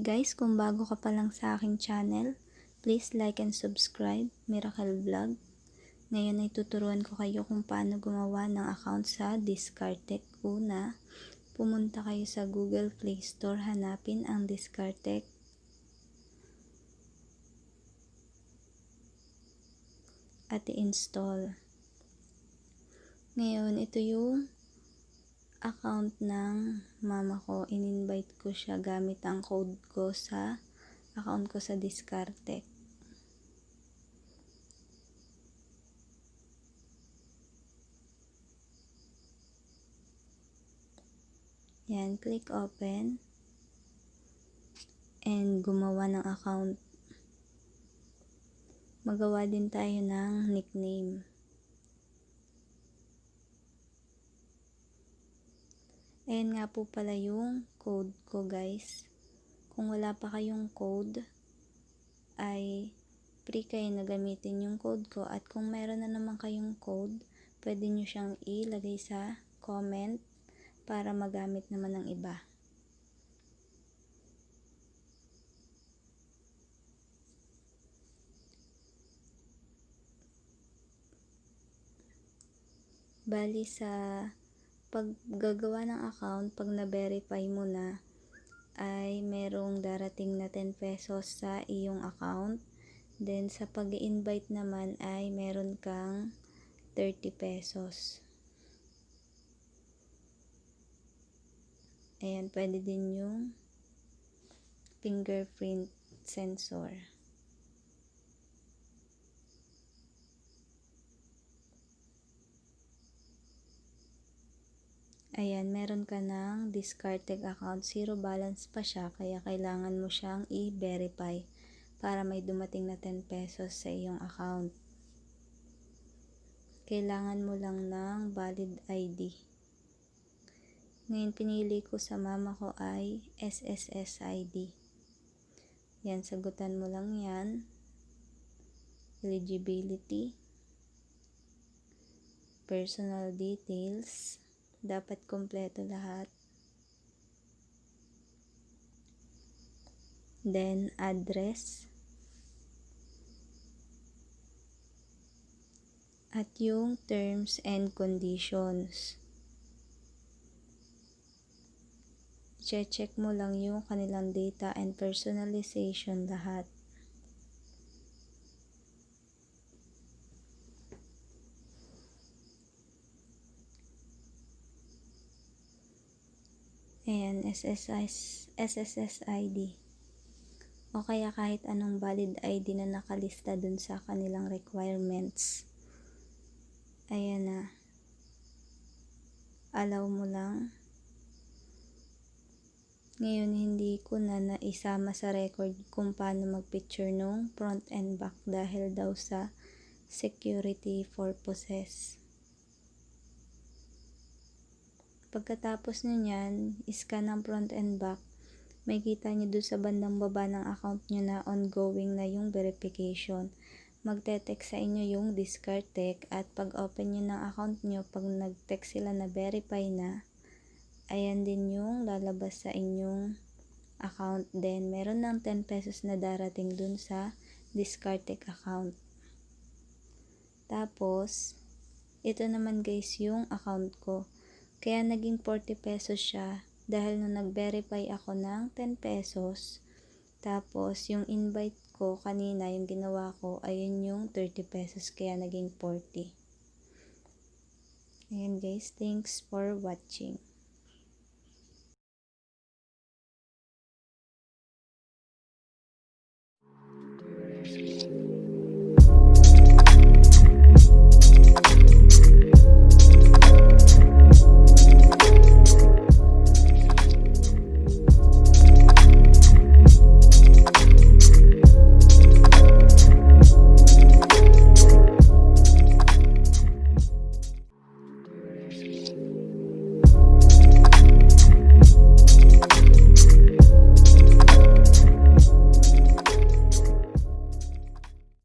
Guys, kung bago ka pa lang sa aking channel, please like and subscribe, Miracle Vlog. Ngayon ay tuturuan ko kayo kung paano gumawa ng account sa DiskarTech. Una, pumunta kayo sa Google Play Store, hanapin ang DiskarTech. At i-install. Ngayon, ito yung account ng mama ko. In-invite ko siya gamit ang code ko sa account ko sa DiskarTech. Yan, click open and gumawa ng account. Magawa din tayo ng nickname. Ayan nga po pala yung code ko, guys. Kung wala pa kayong code, ay free kayo na gamitin yung code ko. At kung meron na naman kayong code, pwede nyo siyang ilagay sa comment para magamit naman ng iba. Bali sa paggagawa ng account, pag na-verify mo na, ay merong darating na 10 pesos sa iyong account. Then sa pag-i-invite naman ay meron kang 30 pesos. Ayan, pwede din yung fingerprint sensor. Ayan, meron ka ng DiskarTech account. Zero balance pa siya, kaya kailangan mo siyang i-verify para may dumating na 10 pesos sa iyong account. Kailangan mo lang ng valid ID. Ngayon, pinili ko sa mama ko ay SSS ID. Yan, sagutan mo lang yan. Eligibility. Personal details. Dapat kompleto lahat. Then, address. At yung terms and conditions. Check mo lang yung kanilang data and personalization lahat. Ayan, SSS ID. O kaya kahit anong valid ID na nakalista dun sa kanilang requirements. Ayan na. Allow mo lang. Ngayon, hindi ko na naisama sa record kung paano mag-picture nung front and back dahil daw sa security purposes. Pagkatapos nyo yan, scan ang front and back. May kita nyo doon sa bandang baba ng account nyo na ongoing na yung verification. Magte-text sa inyo yung DiskarTech at pag open nyo ng account nyo, pag nag-text sila na verify na, ayan din yung lalabas sa inyong account. Then, meron ng 10 pesos na darating dun sa DiskarTech account. Tapos, ito naman guys yung account ko. Kaya naging 40 pesos siya dahil nung nag-verify ako ng 10 pesos. Tapos, yung invite ko kanina, yung ginawa ko, ayun yung 30 pesos. Kaya naging 40. Ayan guys, thanks for watching.